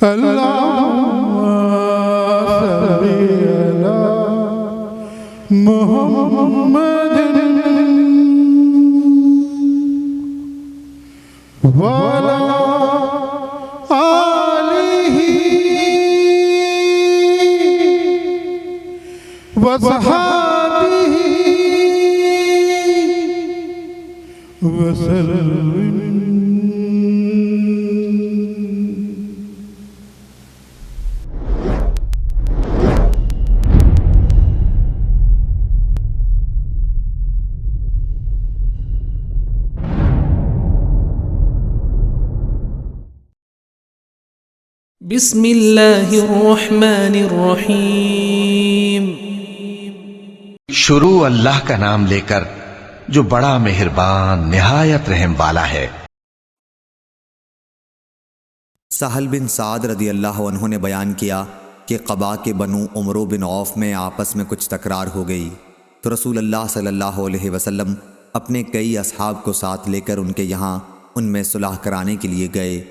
اللهم صل على محمد وعلى آله وصحبه وسلم. بسم اللہ الرحمن الرحیم. شروع اللہ کا نام لے کر جو بڑا مہربان نہایت رحم والا ہے. سہل بن سعد رضی اللہ عنہ نے بیان کیا کہ قبا کے بنو عمرو بن عوف میں آپس میں کچھ تکرار ہو گئی تو رسول اللہ صلی اللہ علیہ وسلم اپنے کئی اصحاب کو ساتھ لے کر ان کے یہاں ان میں صلح کرانے کے لیے گئے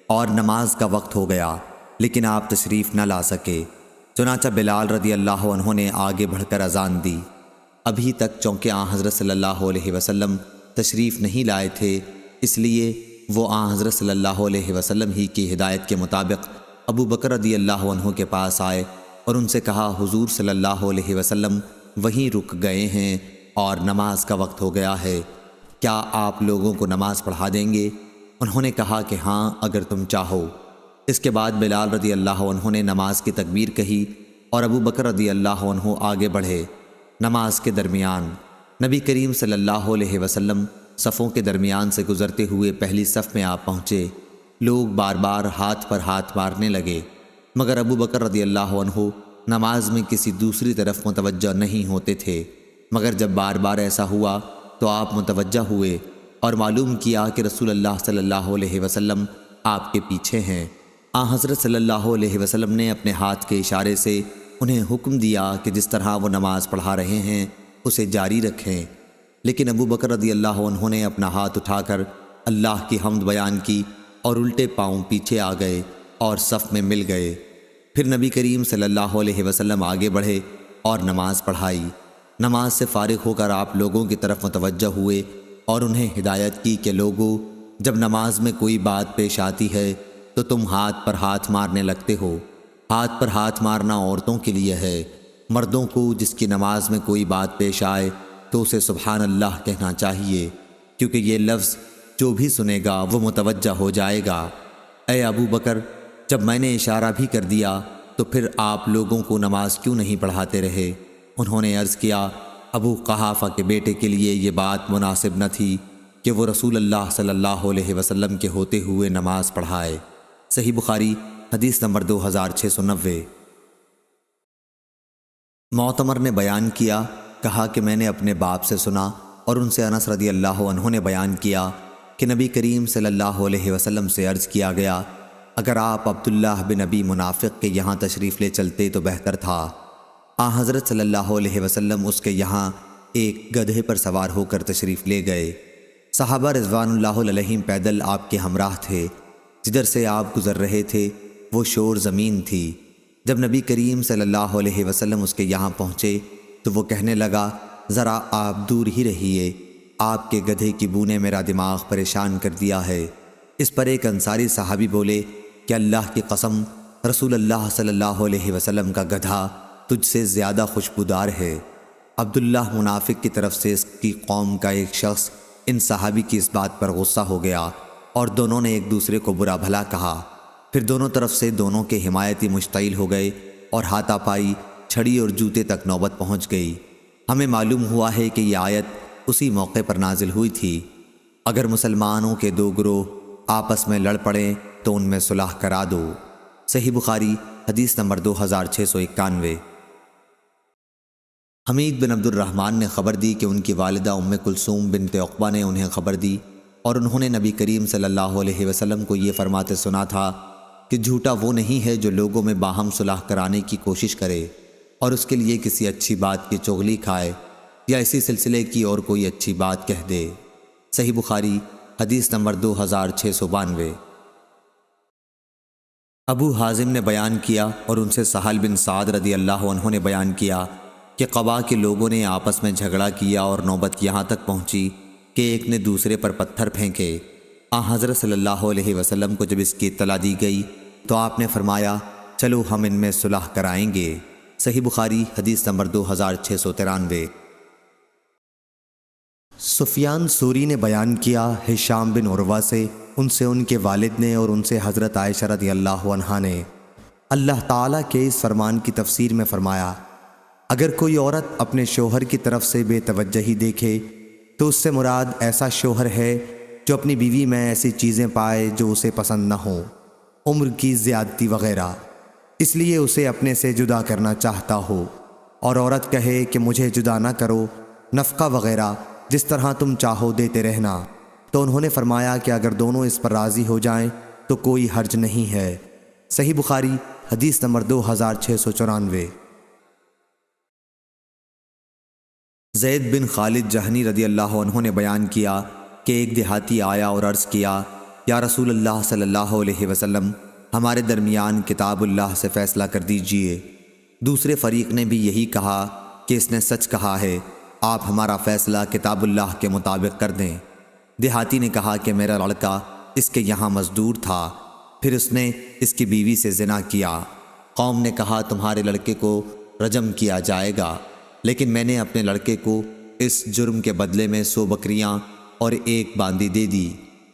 اور نماز کا وقت ہو گیا لیکن آپ تشریف نہ لا سکے. چنانچہ بلال رضی اللہ عنہ نے آگے بڑھ کر اذان دی. ابھی تک چونکہ حضرت صلی اللہ علیہ وسلم تشریف نہیں لائے تھے، اس لیے وہ حضرت صلی اللہ علیہ وسلم ہی کی ہدایت کے مطابق ابو بکر رضی اللہ عنہ کے پاس آئے اور ان سے کہا حضور صلی اللہ علیہ وسلم وہیں رک گئے ہیں اور نماز کا وقت ہو گیا ہے، کیا آپ لوگوں کو نماز پڑھا دیں گے؟ انہوں نے کہا کہ ہاں اگر تم چاہو. اس کے بعد بلال رضی اللہ عنہ نے نماز کی تکبیر کہی اور ابو بکر رضی اللہ عنہ آگے بڑھے. نماز کے درمیان نبی کریم صلی اللہ علیہ وسلم صفوں کے درمیان سے گزرتے ہوئے پہلی صف میں آپ پہنچے. لوگ بار بار ہاتھ پر ہاتھ مارنے لگے مگر ابو بکر رضی اللہ عنہ نماز میں کسی دوسری طرف متوجہ نہیں ہوتے تھے. مگر جب بار بار ایسا ہوا تو آپ متوجہ ہوئے اور معلوم کیا کہ رسول اللہ صلی اللہ علیہ وسلم آپ کے پیچھے ہیں. حضرت صلی اللہ علیہ وسلم نے اپنے ہاتھ کے اشارے سے انہیں حکم دیا کہ جس طرح وہ نماز پڑھا رہے ہیں اسے جاری رکھیں. لیکن ابو بکر رضی اللہ عنہ نے اپنا ہاتھ اٹھا کر اللہ کی حمد بیان کی اور الٹے پاؤں پیچھے آ گئے اور صف میں مل گئے. پھر نبی کریم صلی اللہ علیہ وسلم آگے بڑھے اور نماز پڑھائی. نماز سے فارغ ہو کر آپ لوگوں کی طرف متوجہ ہوئے اور انہیں ہدایت کی کہ لوگو، جب نماز میں کوئی بات پیش آتی ہے تو تم ہاتھ پر ہاتھ مارنے لگتے ہو. ہاتھ پر ہاتھ مارنا عورتوں کے لیے ہے. مردوں کو جس کی نماز میں کوئی بات پیش آئے تو اسے سبحان اللہ کہنا چاہیے، کیونکہ یہ لفظ جو بھی سنے گا وہ متوجہ ہو جائے گا. اے ابو بکر، جب میں نے اشارہ بھی کر دیا تو پھر آپ لوگوں کو نماز کیوں نہیں پڑھاتے رہے؟ انہوں نے عرض کیا ابو قحافہ کے بیٹے کے لیے یہ بات مناسب نہ تھی کہ وہ رسول اللہ صلی اللہ علیہ وسلم کے ہوتے ہوئے نماز پڑھائے. صحیح بخاری حدیث نمبر 2690. معتمر نے بیان کیا، کہا کہ میں نے اپنے باپ سے سنا اور ان سے انس رضی اللہ عنہ نے بیان کیا کہ نبی کریم صلی اللہ علیہ وسلم سے عرض کیا گیا اگر آپ عبداللہ بن ابی منافق کے یہاں تشریف لے چلتے تو بہتر تھا. حضرت صلی اللہ علیہ وسلم اس کے یہاں ایک گدھے پر سوار ہو کر تشریف لے گئے. صحابہ رضوان اللہ علیہم پیدل آپ کے ہمراہ تھے. جدھر سے آپ گزر رہے تھے وہ شور زمین تھی. جب نبی کریم صلی اللہ علیہ وسلم اس کے یہاں پہنچے تو وہ کہنے لگا ذرا آپ دور ہی رہیے، آپ کے گدھے کی بو نے میرا دماغ پریشان کر دیا ہے. اس پر ایک انصاری صحابی بولے کہ اللہ کی قسم، رسول اللہ صلی اللہ علیہ وسلم کا گدھا تجھ سے زیادہ خوشبودار ہے. عبداللہ منافق کی طرف سے اس کی قوم کا ایک شخص ان صحابی کی اس بات پر غصہ ہو گیا اور دونوں نے ایک دوسرے کو برا بھلا کہا. پھر دونوں طرف سے دونوں کے حمایتی مشتعل ہو گئے اور ہاتھا پائی، چھڑی اور جوتے تک نوبت پہنچ گئی. ہمیں معلوم ہوا ہے کہ یہ آیت اسی موقع پر نازل ہوئی تھی. اگر مسلمانوں کے دو گروہ آپس میں لڑ پڑیں تو ان میں صلح کرا دو. صحیح بخاری حدیث نمبر 2691. حمید بن عبد الرحمن نے خبر دی کہ ان کی والدہ ام کلثوم بنت عقبہ نے انہیں خبر دی اور انہوں نے نبی کریم صلی اللہ علیہ وسلم کو یہ فرماتے سنا تھا کہ جھوٹا وہ نہیں ہے جو لوگوں میں باہم صلح کرانے کی کوشش کرے اور اس کے لیے کسی اچھی بات کی چغلی کھائے یا اسی سلسلے کی اور کوئی اچھی بات کہہ دے. صحیح بخاری حدیث نمبر 2692. ابو حازم نے بیان کیا اور ان سے سہل بن سعد رضی اللہ عنہ نے بیان کیا کہ قبا کے لوگوں نے آپس میں جھگڑا کیا اور نوبت یہاں تک پہنچی کہ ایک نے دوسرے پر پتھر پھینکے۔ حضرت صلی اللہ علیہ وسلم کو جب اس کی اطلاع دی گئی تو آپ نے فرمایا چلو ہم ان میں صلح کرائیں گے۔ صحیح بخاری حدیث نمبر 2693۔ سفیان ثوری نے بیان کیا ہشام بن عروہ سے، ان سے ان کے والد نے اور ان سے حضرت عائشہ رضی اللہ عنہا نے اللہ تعالیٰ کے اس فرمان کی تفسیر میں فرمایا، اگر کوئی عورت اپنے شوہر کی طرف سے بے توجہی دیکھے تو اس سے مراد ایسا شوہر ہے جو اپنی بیوی میں ایسی چیزیں پائے جو اسے پسند نہ ہوں، عمر کی زیادتی وغیرہ، اس لیے اسے اپنے سے جدا کرنا چاہتا ہو، اور عورت کہے کہ مجھے جدا نہ کرو، نفقہ وغیرہ جس طرح تم چاہو دیتے رہنا، تو انہوں نے فرمایا کہ اگر دونوں اس پر راضی ہو جائیں تو کوئی حرج نہیں ہے۔ صحیح بخاری حدیث نمبر 2694۔ زید بن خالد جہنی رضی اللہ عنہ نے بیان کیا کہ ایک دیہاتی آیا اور عرض کیا، یا رسول اللہ صلی اللہ علیہ وسلم، ہمارے درمیان کتاب اللہ سے فیصلہ کر دیجئے۔ دوسرے فریق نے بھی یہی کہا کہ اس نے سچ کہا ہے، آپ ہمارا فیصلہ کتاب اللہ کے مطابق کر دیں۔ دیہاتی نے کہا کہ میرا لڑکا اس کے یہاں مزدور تھا، پھر اس نے اس کی بیوی سے زنا کیا۔ قوم نے کہا تمہارے لڑکے کو رجم کیا جائے گا، لیکن میں نے اپنے لڑکے کو اس جرم کے بدلے میں 100 بکریاں اور 1 باندی دے دی۔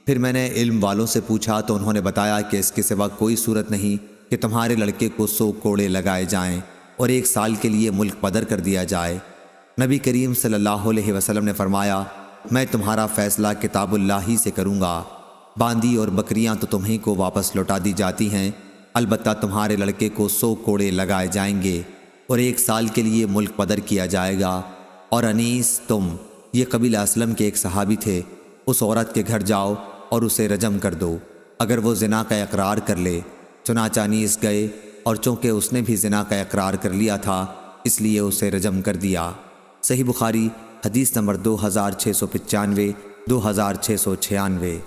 پھر میں نے علم والوں سے پوچھا تو انہوں نے بتایا کہ اس کے سوا کوئی صورت نہیں کہ تمہارے لڑکے کو 100 کوڑے لگائے جائیں اور 1 سال کے لیے ملک بدر کر دیا جائے۔ نبی کریم صلی اللہ علیہ وسلم نے فرمایا، میں تمہارا فیصلہ کتاب اللہ ہی سے کروں گا۔ باندی اور بکریاں تو تمہیں کو واپس لوٹا دی جاتی ہیں، البتہ تمہارے لڑکے کو 100 کوڑے لگائے جائیں گے اور 1 سال کے لیے ملک بدر کیا جائے گا۔ اور انیس، تم، یہ قبیلہ اسلم کے ایک صحابی تھے، اس عورت کے گھر جاؤ اور اسے رجم کر دو اگر وہ زنا کا اقرار کر لے۔ چنانچہ انیس گئے اور چونکہ اس نے بھی زنا کا اقرار کر لیا تھا اس لیے اسے رجم کر دیا۔ صحیح بخاری حدیث نمبر 2695، 2696۔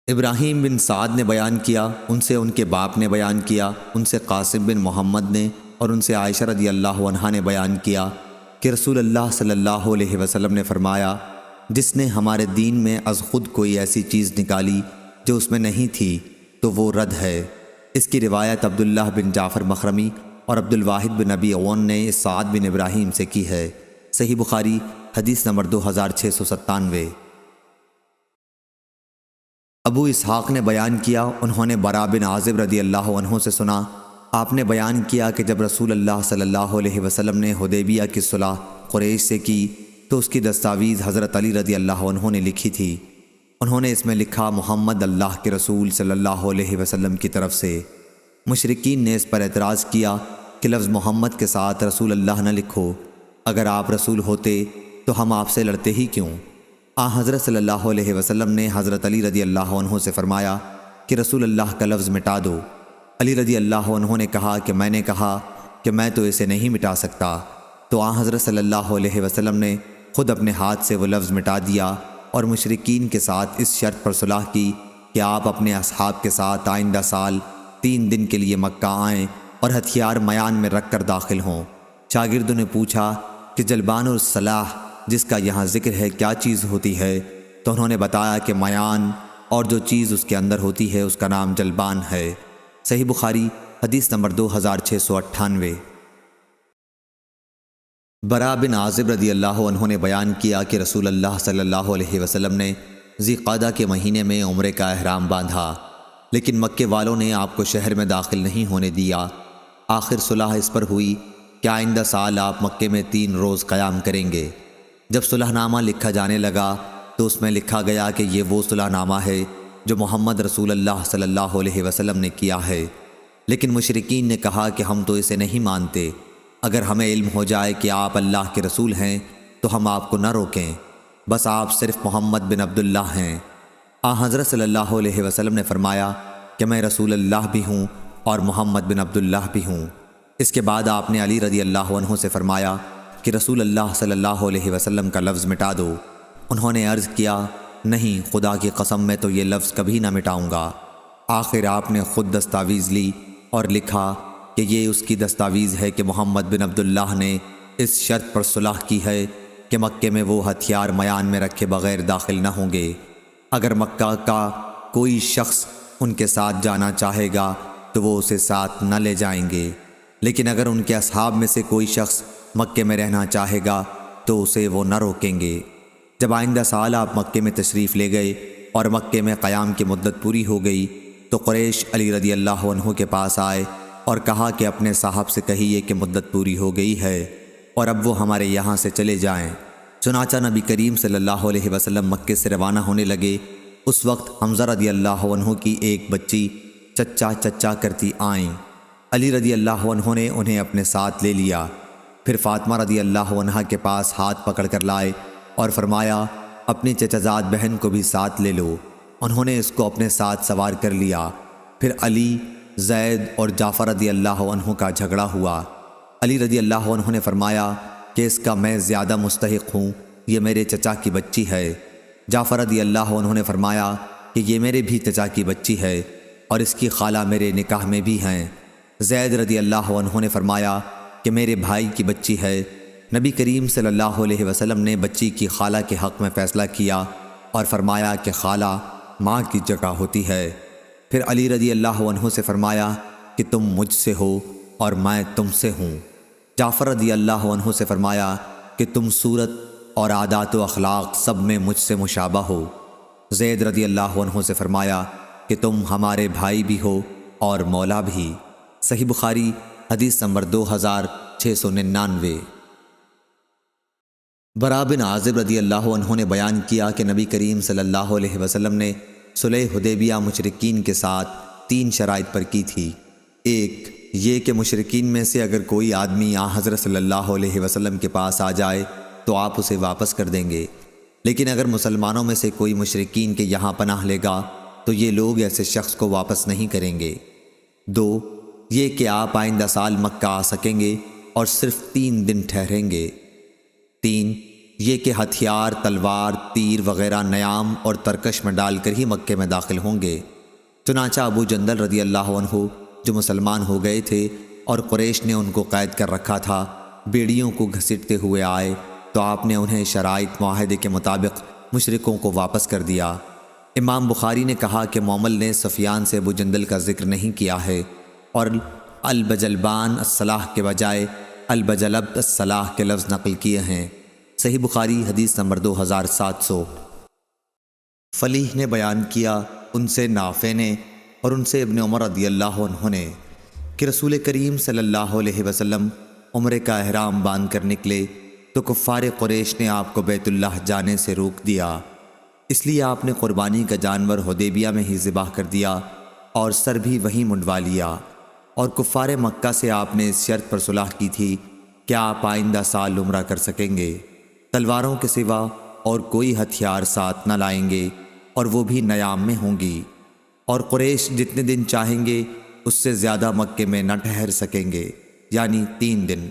ابراہیم بن سعد نے بیان کیا، ان سے ان کے باپ نے بیان کیا، ان سے قاسم بن محمد نے اور ان سے عائشہ رضی اللہ عنہا نے بیان کیا کہ رسول اللہ صلی اللہ علیہ وسلم نے فرمایا، جس نے ہمارے دین میں از خود کوئی ایسی چیز نکالی جو اس میں نہیں تھی تو وہ رد ہے۔ اس کی روایت عبداللہ بن جعفر مخرمی اور عبد الواحد بن نبی اون نے سعد بن ابراہیم سے کی ہے۔ صحیح بخاری حدیث نمبر 2697۔ ابو اسحاق نے بیان کیا، انہوں نے برا بن عازب رضی اللہ عنہ سے سنا، آپ نے بیان کیا کہ جب رسول اللہ صلی اللہ علیہ وسلم نے حدیبیہ کی صلح قریش سے کی تو اس کی دستاویز حضرت علی رضی اللہ عنہ نے لکھی تھی۔ انہوں نے اس میں لکھا محمد اللہ کے رسول صلی اللہ علیہ وسلم کی طرف سے۔ مشرکین نے اس پر اعتراض کیا کہ لفظ محمد کے ساتھ رسول اللہ نہ لکھو، اگر آپ رسول ہوتے تو ہم آپ سے لڑتے ہی کیوں؟ حضرت صلی اللہ علیہ وسلم نے حضرت علی رضی اللہ عنہ سے فرمایا کہ رسول اللہ کا لفظ مٹا دو۔ علی رضی اللہ عنہ نے کہا کہ میں نے کہا کہ میں تو اسے نہیں مٹا سکتا، تو حضرت صلی اللہ علیہ وسلم نے خود اپنے ہاتھ سے وہ لفظ مٹا دیا اور مشرکین کے ساتھ اس شرط پر صلح کی کہ آپ اپنے اصحاب کے ساتھ آئندہ سال 3 دن کے لیے مکہ آئیں اور ہتھیار میان میں رکھ کر داخل ہوں۔ شاگردوں نے پوچھا کہ جلبان الصلاح جس کا یہاں ذکر ہے کیا چیز ہوتی ہے؟ تو انہوں نے بتایا کہ میان اور جو چیز اس کے اندر ہوتی ہے اس کا نام جلبان ہے۔ صحیح بخاری حدیث نمبر 2698۔ برا بن عازب رضی اللہ عنہ نے بیان کیا کہ رسول اللہ صلی اللہ علیہ وسلم نے ذی قعدہ کے مہینے میں عمرے کا احرام باندھا، لیکن مکے والوں نے آپ کو شہر میں داخل نہیں ہونے دیا۔ آخر صلح اس پر ہوئی کہ آئندہ سال آپ مکے میں 3 روز قیام کریں گے۔ جب صلح نامہ لکھا جانے لگا تو اس میں لکھا گیا کہ یہ وہ صلح نامہ ہے جو محمد رسول اللہ صلی اللہ علیہ وسلم نے کیا ہے، لیکن مشرکین نے کہا کہ ہم تو اسے نہیں مانتے، اگر ہمیں علم ہو جائے کہ آپ اللہ کے رسول ہیں تو ہم آپ کو نہ روکیں، بس آپ صرف محمد بن عبداللہ ہیں۔ حضرت صلی اللہ علیہ وسلم نے فرمایا کہ میں رسول اللہ بھی ہوں اور محمد بن عبداللہ بھی ہوں۔ اس کے بعد آپ نے علی رضی اللہ عنہ سے فرمایا کہ رسول اللہ صلی اللہ علیہ وسلم کا لفظ مٹا دو۔ انہوں نے عرض کیا، نہیں، خدا کی قسم میں تو یہ لفظ کبھی نہ مٹاؤں گا۔ آخر آپ نے خود دستاویز لی اور لکھا کہ یہ اس کی دستاویز ہے کہ محمد بن عبداللہ نے اس شرط پر صلح کی ہے کہ مکے میں وہ ہتھیار میان میں رکھے بغیر داخل نہ ہوں گے۔ اگر مکہ کا کوئی شخص ان کے ساتھ جانا چاہے گا تو وہ اسے ساتھ نہ لے جائیں گے، لیکن اگر ان کے اصحاب میں سے کوئی شخص مکے میں رہنا چاہے گا تو اسے وہ نہ روکیں گے۔ جب آئندہ سال آپ مکے میں تشریف لے گئے اور مکے میں قیام کی مدت پوری ہو گئی تو قریش علی رضی اللہ عنہ کے پاس آئے اور کہا کہ اپنے صاحب سے کہیے کہ مدت پوری ہو گئی ہے اور اب وہ ہمارے یہاں سے چلے جائیں۔ چنانچہ نبی کریم صلی اللہ علیہ وسلم مکے سے روانہ ہونے لگے۔ اس وقت حمزہ رضی اللہ عنہ کی ایک بچی چچا چچا کرتی آئیں۔ علی رضی اللہ عنہ نے انہیں اپنے ساتھ لے لیا، پھر فاطمہ رضی اللہ عنہا کے پاس ہاتھ پکڑ کر لائے اور فرمایا اپنی چچازاد بہن کو بھی ساتھ لے لو۔ انہوں نے اس کو اپنے ساتھ سوار کر لیا۔ پھر علی، زید اور جعفر رضی اللہ عنہ کا جھگڑا ہوا۔ علی رضی اللہ عنہ نے فرمایا کہ اس کا میں زیادہ مستحق ہوں، یہ میرے چچا کی بچی ہے۔ جعفر رضی اللہ عنہ نے فرمایا کہ یہ میرے بھی چچا کی بچی ہے اور اس کی خالہ میرے نکاح میں بھی ہیں۔ زید رضی اللہ عنہ نے فرمایا کہ میرے بھائی کی بچی ہے۔ نبی کریم صلی اللہ علیہ وسلم نے بچی کی خالہ کے حق میں فیصلہ کیا اور فرمایا کہ خالہ ماں کی جگہ ہوتی ہے۔ پھر علی رضی اللہ عنہ سے فرمایا کہ تم مجھ سے ہو اور میں تم سے ہوں۔ جعفر رضی اللہ عنہ سے فرمایا کہ تم صورت اور عادات و اخلاق سب میں مجھ سے مشابہ ہو۔ زید رضی اللہ عنہ سے فرمایا کہ تم ہمارے بھائی بھی ہو اور مولا بھی۔ صحیح بخاری حدیث نمبر 2699۔ برا بن عازب رضی اللہ عنہ نے بیان کیا کہ نبی کریم صلی اللہ علیہ وسلم نے صلح حدیبیہ مشرکین کے ساتھ 3 شرائط پر کی تھی۔ ایک یہ کہ مشرکین میں سے اگر کوئی آدمی حضرت صلی اللہ علیہ وسلم کے پاس آ جائے تو آپ اسے واپس کر دیں گے، لیکن اگر مسلمانوں میں سے کوئی مشرکین کے یہاں پناہ لے گا تو یہ لوگ ایسے شخص کو واپس نہیں کریں گے۔ 2 یہ کہ آپ آئندہ سال مکہ آ سکیں گے اور صرف 3 دن ٹھہریں گے۔ 3 یہ کہ ہتھیار، تلوار، تیر وغیرہ نیام اور ترکش میں ڈال کر ہی مکے میں داخل ہوں گے۔ چنانچہ ابو جندل رضی اللہ عنہ جو مسلمان ہو گئے تھے اور قریش نے ان کو قید کر رکھا تھا، بیڑیوں کو گھسیٹتے ہوئے آئے تو آپ نے انہیں شرائط معاہدے کے مطابق مشرکوں کو واپس کر دیا۔ امام بخاری نے کہا کہ مومل نے سفیان سے ابو جندل کا ذکر نہیں کیا ہے اور البجلبان الصلاح کے بجائے البجلب الصلاح کے لفظ نقل کیے ہیں۔ صحیح بخاری حدیث نمبر 2700۔ فلیح نے بیان کیا، ان سے نافع نے اور ان سے ابن عمر رضی اللہ عنہ نے کہ رسول کریم صلی اللہ علیہ وسلم عمرے کا احرام باندھ کر نکلے تو کفار قریش نے آپ کو بیت اللہ جانے سے روک دیا، اس لیے آپ نے قربانی کا جانور حدیبیہ میں ہی ذبح کر دیا اور سر بھی وہیں منڈوا لیا، اور کفار مکہ سے آپ نے اس شرط پر صلح کی تھی کہ آپ آئندہ سال عمرہ کر سکیں گے، تلواروں کے سوا اور کوئی ہتھیار ساتھ نہ لائیں گے اور وہ بھی نیام میں ہوں گی، اور قریش جتنے دن چاہیں گے اس سے زیادہ مکے میں نہ ٹھہر سکیں گے، یعنی 3 دن۔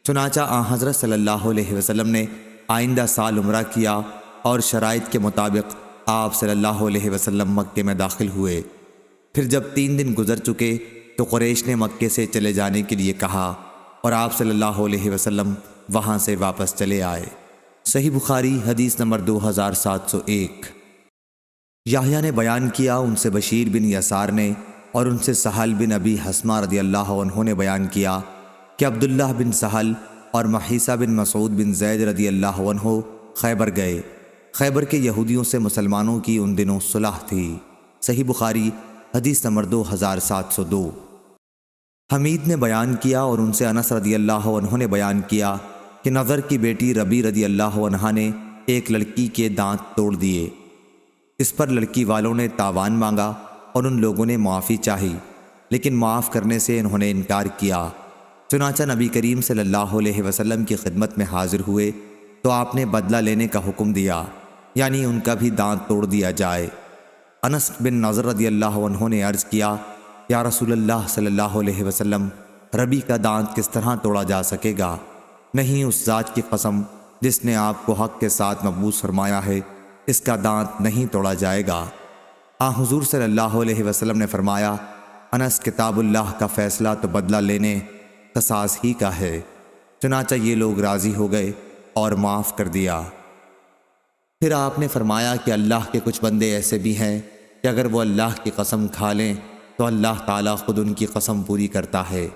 چنانچہ حضرت صلی اللہ علیہ وسلم نے آئندہ سال عمرہ کیا اور شرائط کے مطابق آپ صلی اللہ علیہ وسلم مکے میں داخل ہوئے۔ پھر جب 3 دن گزر چکے تو قریش نے مکے سے چلے جانے کے لیے کہا اور آپ صلی اللہ علیہ وسلم وہاں سے واپس چلے آئے۔ صحیح بخاری حدیث نمبر 2701۔ یحییٰ نے بیان کیا، ان سے بشیر بن یسار نے اور ان سے سہل بن ابی حسمہ رضی اللہ عنہ نے بیان کیا کہ عبداللہ بن سہل اور محیصہ بن مسعود بن زید رضی اللہ عنہ خیبر گئے۔ خیبر کے یہودیوں سے مسلمانوں کی ان دنوں صلح تھی۔ صحیح بخاری حدیث نمبر 2702۔ حمید نے بیان کیا اور ان سے انس رضی اللہ عنہ نے بیان کیا کہ نضر کی بیٹی ربی رضی اللہ عنہا نے ایک لڑکی کے دانت توڑ دیے۔ اس پر لڑکی والوں نے تاوان مانگا اور ان لوگوں نے معافی چاہی، لیکن معاف کرنے سے انہوں نے انکار کیا۔ چنانچہ نبی کریم صلی اللہ علیہ وسلم کی خدمت میں حاضر ہوئے تو آپ نے بدلہ لینے کا حکم دیا، یعنی ان کا بھی دانت توڑ دیا جائے۔ انس بن نضر رضی اللہ عنہ نے عرض کیا، یا رسول اللہ صلی اللہ علیہ وسلم، ربی کا دانت کس طرح توڑا جا سکے گا؟ نہیں، اس ذات کی قسم جس نے آپ کو حق کے ساتھ مبعوث فرمایا ہے، اس کا دانت نہیں توڑا جائے گا۔ حضور صلی اللہ علیہ وسلم نے فرمایا، انس کتاب اللہ کا فیصلہ تو بدلہ لینے قصاص ہی کا ہے۔ چنانچہ یہ لوگ راضی ہو گئے اور معاف کر دیا۔ پھر آپ نے فرمایا کہ اللہ کے کچھ بندے ایسے بھی ہیں کہ اگر وہ اللہ کی قسم کھا لیں تو اللہ تعالیٰ خود ان کی قسم پوری کرتا ہے۔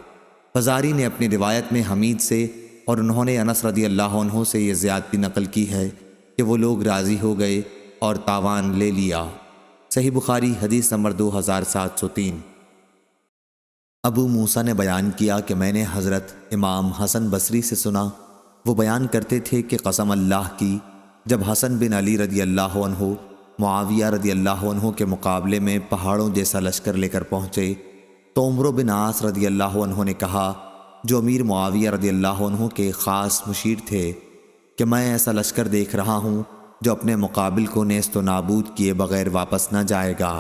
فزاری نے اپنی روایت میں حمید سے اور انہوں نے انس رضی اللہ عنہ سے یہ زیادتی نقل کی ہے کہ وہ لوگ راضی ہو گئے اور تاوان لے لیا۔ صحیح بخاری حدیث نمبر 2703۔ ابو موسیٰ نے بیان کیا کہ میں نے حضرت امام حسن بصری سے سنا، وہ بیان کرتے تھے کہ قسم اللہ کی، جب حسن بن علی رضی اللہ عنہ معاویہ رضی اللہ عنہ کے مقابلے میں پہاڑوں جیسا لشکر لے کر پہنچے تو عمرو بن عاص رضی اللہ عنہ نے کہا، جو امیر معاویہ رضی اللہ عنہ کے خاص مشیر تھے، کہ میں ایسا لشکر دیکھ رہا ہوں جو اپنے مقابل کو نیست و نابود کیے بغیر واپس نہ جائے گا۔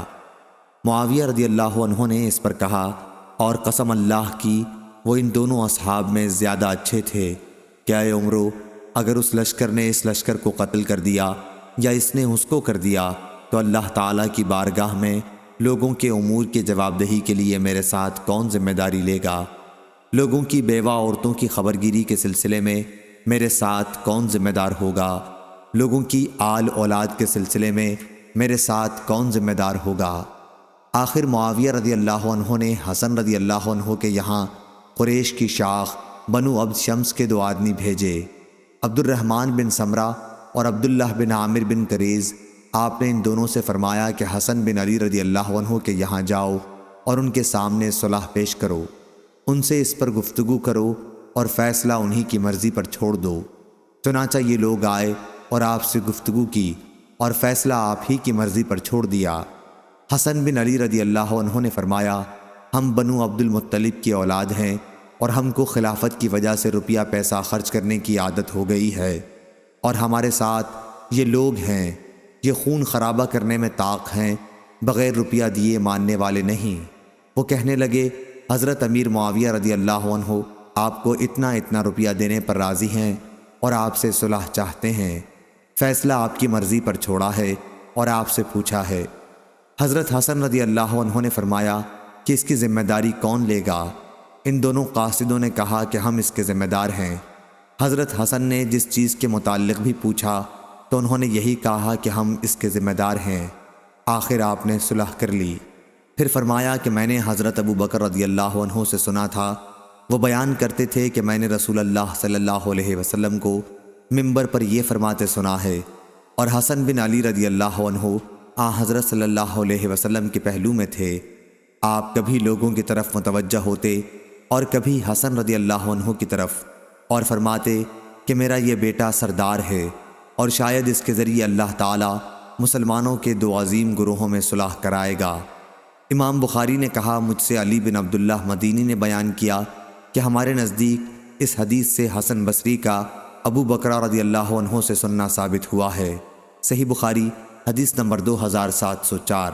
معاویہ رضی اللہ عنہ نے اس پر کہا، اور قسم اللہ کی وہ ان دونوں اصحاب میں زیادہ اچھے تھے، کیا اے عمرو، اگر اس لشکر نے اس لشکر کو قتل کر دیا یا اس نے اس کو کر دیا تو اللہ تعالیٰ کی بارگاہ میں لوگوں کے امور کی جواب دہی کے لیے میرے ساتھ کون ذمہ داری لے گا؟ لوگوں کی بیوہ عورتوں کی خبرگیری کے سلسلے میں میرے ساتھ کون ذمہ دار ہوگا؟ لوگوں کی آل اولاد کے سلسلے میں میرے ساتھ کون ذمہ دار ہوگا؟ آخر معاویہ رضی اللہ عنہ نے حسن رضی اللہ عنہ کے یہاں قریش کی شاخ بنو عبد شمس کے 2 آدمی بھیجے، عبد الرحمن بن سمرہ اور عبداللہ بن عامر بن کریز۔ آپ نے ان دونوں سے فرمایا کہ حسن بن علی رضی اللہ عنہ کے یہاں جاؤ اور ان کے سامنے صلح پیش کرو، ان سے اس پر گفتگو کرو اور فیصلہ انہی کی مرضی پر چھوڑ دو۔ چنانچہ یہ لوگ آئے اور آپ سے گفتگو کی اور فیصلہ آپ ہی کی مرضی پر چھوڑ دیا۔ حسن بن علی رضی اللہ عنہ نے فرمایا، ہم بنو عبد المطلب کی اولاد ہیں اور ہم کو خلافت کی وجہ سے روپیہ پیسہ خرچ کرنے کی عادت ہو گئی ہے، اور ہمارے ساتھ یہ لوگ ہیں، یہ خون خرابہ کرنے میں طاق ہیں، بغیر روپیہ دیے ماننے والے نہیں۔ وہ کہنے لگے، حضرت امیر معاویہ رضی اللہ عنہ آپ کو اتنا روپیہ دینے پر راضی ہیں اور آپ سے صلح چاہتے ہیں، فیصلہ آپ کی مرضی پر چھوڑا ہے اور آپ سے پوچھا ہے۔ حضرت حسن رضی اللہ عنہ نے فرمایا کہ اس کی ذمہ داری کون لے گا؟ ان دونوں قاصدوں نے کہا کہ ہم اس کے ذمہ دار ہیں۔ حضرت حسن نے جس چیز کے متعلق بھی پوچھا تو انہوں نے یہی کہا کہ ہم اس کے ذمہ دار ہیں۔ آخر آپ نے صلح کر لی۔ پھر فرمایا کہ میں نے حضرت ابو بکر رضی اللہ عنہ سے سنا تھا، وہ بیان کرتے تھے کہ میں نے رسول اللہ صلی اللہ علیہ وسلم کو منبر پر یہ فرماتے سنا ہے، اور حسن بن علی رضی اللہ عنہ حضرت صلی اللہ علیہ وسلم کے پہلو میں تھے۔ آپ کبھی لوگوں کی طرف متوجہ ہوتے اور کبھی حسن رضی اللہ عنہ کی طرف، اور فرماتے کہ میرا یہ بیٹا سردار ہے اور شاید اس کے ذریعے اللہ تعالیٰ مسلمانوں کے 2 عظیم گروہوں میں صلح کرائے گا۔ امام بخاری نے کہا، مجھ سے علی بن عبداللہ مدینی نے بیان کیا کہ ہمارے نزدیک اس حدیث سے حسن بصری کا ابو بکر رضی اللہ عنہ سے سننا ثابت ہوا ہے۔ صحیح بخاری حدیث نمبر 2704۔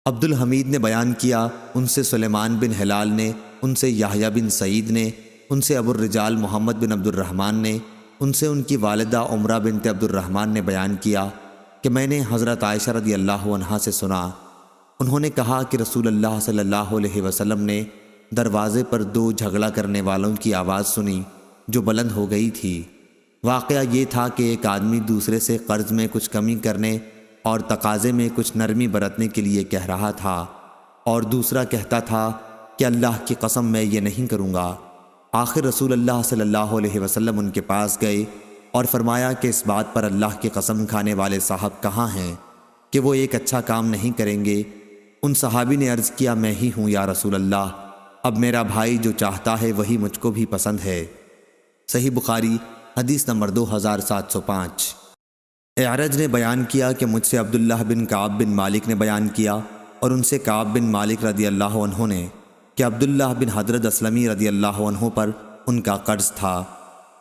عبد الحمید نے بیان کیا، ان سے سلیمان بن ہلال نے، ان سے یحییٰ بن سعید نے، ان سے ابو الرجال محمد بن عبد الرحمن نے، ان سے ان کی والدہ عمرہ بنت عبد الرحمن نے بیان کیا کہ میں نے حضرت عائشہ رضی اللہ عنہا سے سنا، انہوں نے کہا کہ رسول اللہ صلی اللہ علیہ وسلم نے دروازے پر 2 جھگڑا کرنے والوں کی آواز سنی جو بلند ہو گئی تھی۔ واقعہ یہ تھا کہ ایک آدمی دوسرے سے قرض میں کچھ کمی کرنے اور تقاضے میں کچھ نرمی برتنے کے لیے کہہ رہا تھا، اور دوسرا کہتا تھا کہ اللہ کی قسم میں یہ نہیں کروں گا۔ آخر رسول اللہ صلی اللہ علیہ وسلم ان کے پاس گئے اور فرمایا کہ اس بات پر اللہ کی قسم کھانے والے صاحب کہاں ہیں کہ وہ ایک اچھا کام نہیں کریں گے؟ ان صحابی نے عرض کیا، میں ہی ہوں یا رسول اللہ، اب میرا بھائی جو چاہتا ہے وہی مجھ کو بھی پسند ہے۔ صحیح بخاری حدیث نمبر 2705۔ اعرج نے بیان کیا کہ مجھ سے عبداللہ بن کعب بن مالک نے بیان کیا، اور ان سے کعب بن مالک رضی اللہ عنہ نے، کہ عبداللہ بن حضرت اسلمی رضی اللہ عنہ پر ان کا قرض تھا۔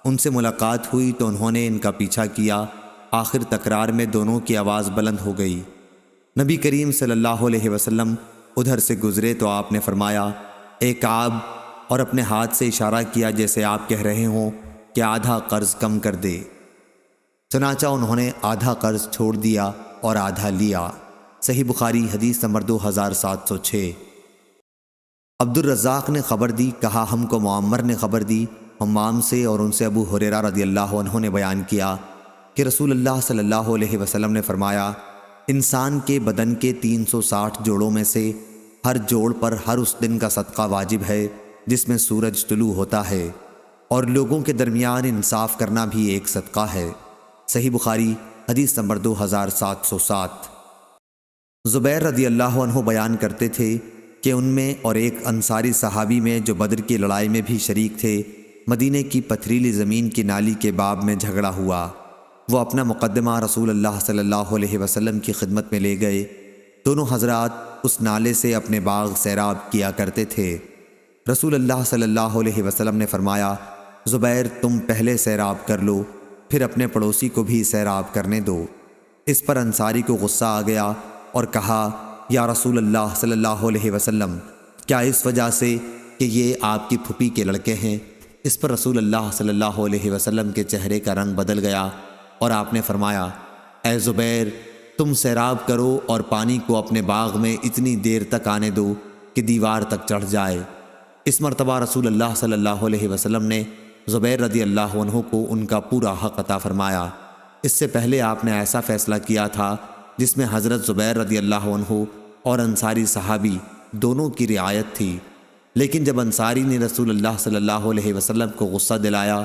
ان سے ملاقات ہوئی تو انہوں نے ان کا پیچھا کیا، آخر تکرار میں دونوں کی آواز بلند ہو گئی۔ نبی کریم صلی اللہ علیہ وسلم ادھر سے گزرے تو آپ نے فرمایا، اے کعب، اور اپنے ہاتھ سے اشارہ کیا جیسے آپ کہہ رہے ہوں کہ آدھا قرض کم کر دے۔ چنانچہ انہوں نے آدھا قرض چھوڑ دیا اور آدھا لیا۔ صحیح بخاری حدیث نمبر 2706۔ عبد الرزاق نے خبر دی، کہا ہم کو معمر نے خبر دی حمام سے، اور ان سے ابو ہریرہ رضی اللہ عنہ نے بیان کیا کہ رسول اللہ صلی اللہ علیہ وسلم نے فرمایا، انسان کے بدن کے 360 جوڑوں میں سے ہر جوڑ پر ہر اس دن کا صدقہ واجب ہے جس میں سورج طلوع ہوتا ہے، اور لوگوں کے درمیان انصاف کرنا بھی ایک صدقہ ہے۔ صحیح بخاری حدیث نمبر 2707۔ زبیر رضی اللہ عنہ بیان کرتے تھے کہ ان میں اور ایک انصاری صحابی میں جو بدر کی لڑائی میں بھی شریک تھے، مدینے کی پتھریلی زمین کی نالی کے باب میں جھگڑا ہوا۔ وہ اپنا مقدمہ رسول اللہ صلی اللہ علیہ وسلم کی خدمت میں لے گئے۔ دونوں حضرات اس نالے سے اپنے باغ سیراب کیا کرتے تھے۔ رسول اللہ صلی اللہ علیہ وسلم نے فرمایا، زبیر تم پہلے سیراب کر لو، پھر اپنے پڑوسی کو بھی سیراب کرنے دو۔ اس پر انصاری کو غصہ آ گیا اور کہا، یا رسول اللہ صلی اللہ علیہ وسلم، کیا اس وجہ سے کہ یہ آپ کی پھوپھی کے لڑکے ہیں؟ اس پر رسول اللہ صلی اللہ علیہ وسلم کے چہرے کا رنگ بدل گیا اور آپ نے فرمایا، اے زبیر تم سیراب کرو اور پانی کو اپنے باغ میں اتنی دیر تک آنے دو کہ دیوار تک چڑھ جائے۔ اس مرتبہ رسول اللہ صلی اللہ علیہ وسلم نے زبیر رضی اللہ عنہ کو ان کا پورا حق عطا فرمایا۔ اس سے پہلے آپ نے ایسا فیصلہ کیا تھا جس میں حضرت زبیر رضی اللہ عنہ اور انصاری صحابی دونوں کی رعایت تھی، لیکن جب انصاری نے رسول اللہ صلی اللہ علیہ وسلم کو غصہ دلایا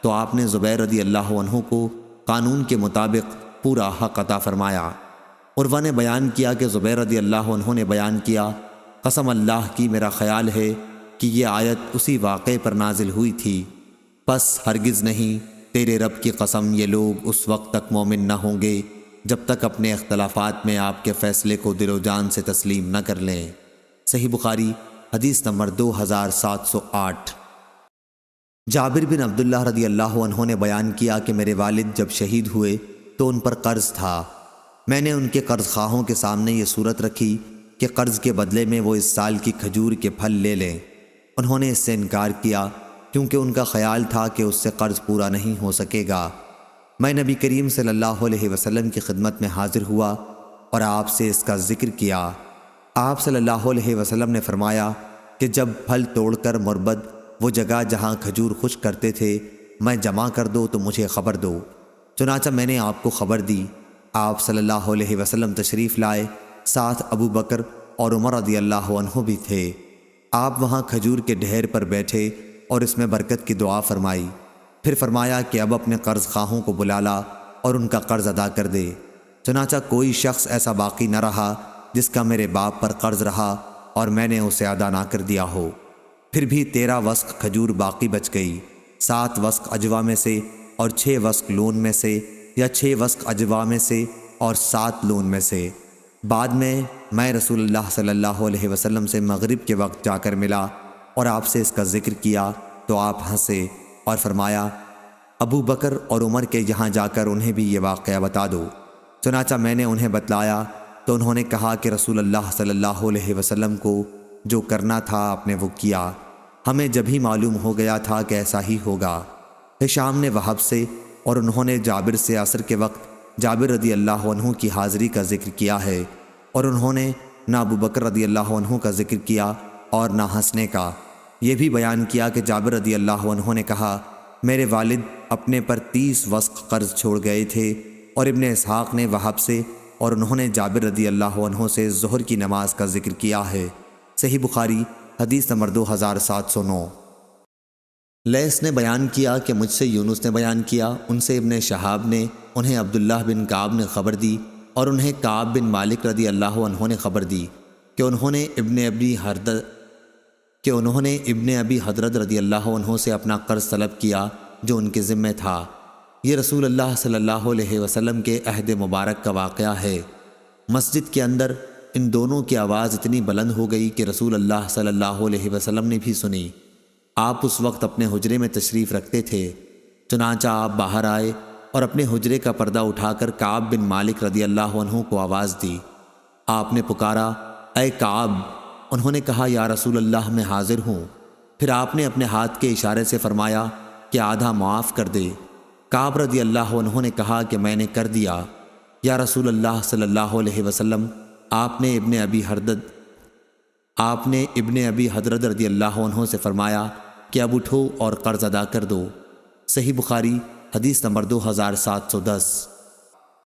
تو آپ نے زبیر رضی اللہ عنہ کو قانون کے مطابق پورا حق عطا فرمایا۔ عروہ نے بیان کیا کہ زبیر رضی اللہ عنہ نے بیان کیا، قسم اللہ کی میرا خیال ہے کہ یہ آیت اسی واقعے پر نازل ہوئی تھی، پس ہرگز نہیں، تیرے رب کی قسم یہ لوگ اس وقت تک مومن نہ ہوں گے جب تک اپنے اختلافات میں آپ کے فیصلے کو دل و جان سے تسلیم نہ کر لیں۔ صحیح بخاری حدیث نمبر 2708۔ جابر بن عبداللہ رضی اللہ عنہ نے بیان کیا کہ میرے والد جب شہید ہوئے تو ان پر قرض تھا۔ میں نے ان کے قرض خواہوں کے سامنے یہ صورت رکھی کہ قرض کے بدلے میں وہ اس سال کی کھجور کے پھل لے لیں۔ انہوں نے اس سے انکار کیا کیونکہ ان کا خیال تھا کہ اس سے قرض پورا نہیں ہو سکے گا۔ میں نبی کریم صلی اللہ علیہ وسلم کی خدمت میں حاضر ہوا اور آپ سے اس کا ذکر کیا۔ آپ صلی اللہ علیہ وسلم نے فرمایا کہ جب پھل توڑ کر مربد وہ جگہ جہاں کھجور خشک کرتے تھے میں جمع کر دو تو مجھے خبر دو۔ چنانچہ میں نے آپ کو خبر دی۔ آپ صلی اللہ علیہ وسلم تشریف لائے، ساتھ ابو بکر اور عمر رضی اللہ عنہ بھی تھے۔ آپ وہاں کھجور کے ڈھیر پر بیٹھے اور اس میں برکت کی دعا فرمائی، پھر فرمایا کہ اب اپنے قرض خواہوں کو بلا لا اور ان کا قرض ادا کر دے۔ چنانچہ کوئی شخص ایسا باقی نہ رہا جس کا میرے باپ پر قرض رہا اور میں نے اسے ادا نہ کر دیا ہو۔ پھر بھی 13 وسق کھجور باقی بچ گئی، 7 وسق اجوا میں سے اور 6 وسق لون میں سے، یا 6 وسق اجوا میں سے اور 7 لون میں سے۔ بعد میں رسول اللہ صلی اللہ علیہ وسلم سے مغرب کے وقت جا کر ملا اور آپ سے اس کا ذکر کیا تو آپ ہنسے اور فرمایا، ابو بکر اور عمر کے یہاں جا کر انہیں بھی یہ واقعہ بتا دو۔ چنانچہ میں نے انہیں بتلایا تو انہوں نے کہا کہ رسول اللہ صلی اللہ علیہ وسلم کو جو کرنا تھا آپ نے وہ کیا، ہمیں جب ہی معلوم ہو گیا تھا کہ ایسا ہی ہوگا۔ ہشام نے وہب سے اور انہوں نے جابر سے عصر کے وقت جابر رضی اللہ عنہ کی حاضری کا ذکر کیا ہے، اور انہوں نے نہ ابو بکر رضی اللہ عنہ کا ذکر کیا اور نہ ہنسنے کا۔ یہ بھی بیان کیا کہ جابر رضی اللہ عنہ نے کہا، میرے والد اپنے پر 30 وسق قرض چھوڑ گئے تھے، اور ابن اسحاق نے وہب سے اور انہوں نے جابر رضی اللہ عنہ سے ظہر کی نماز کا ذکر کیا ہے۔ صحیح بخاری حدیث نمبر 2709۔ لیث نے بیان کیا کہ مجھ سے یونس نے بیان کیا، ان سے ابن شہاب نے، انہیں عبداللہ بن کعب نے خبر دی، اور انہیں کعب بن مالک رضی اللہ عنہ نے خبر دی کہ انہوں نے ابن ابی حضرت رضی اللہ عنہ سے اپنا قرض طلب کیا جو ان کے ذمہ تھا۔ یہ رسول اللہ صلی اللہ علیہ وسلم کے عہد مبارک کا واقعہ ہے۔ مسجد کے اندر ان دونوں کی آواز اتنی بلند ہو گئی کہ رسول اللہ صلی اللہ علیہ وسلم نے بھی سنی۔ آپ اس وقت اپنے حجرے میں تشریف رکھتے تھے۔ چنانچہ آپ باہر آئے اور اپنے حجرے کا پردہ اٹھا کر کعب بن مالک رضی اللہ عنہ کو آواز دی۔ آپ نے پکارا، اے کعب! انہوں نے کہا، یا رسول اللہ میں حاضر ہوں۔ پھر آپ نے اپنے ہاتھ کے اشارے سے فرمایا کہ آدھا معاف کر دے۔ کعب رضی اللہ عنہ نے کہا کہ میں نے کر دیا۔ یا رسول اللہ صلی اللہ علیہ وسلم، آپ نے ابن ابی حضرت رضی اللہ عنہ سے فرمایا کہ اب اٹھو اور قرض ادا کر دو۔ صحیح بخاری حدیث نمبر 2710۔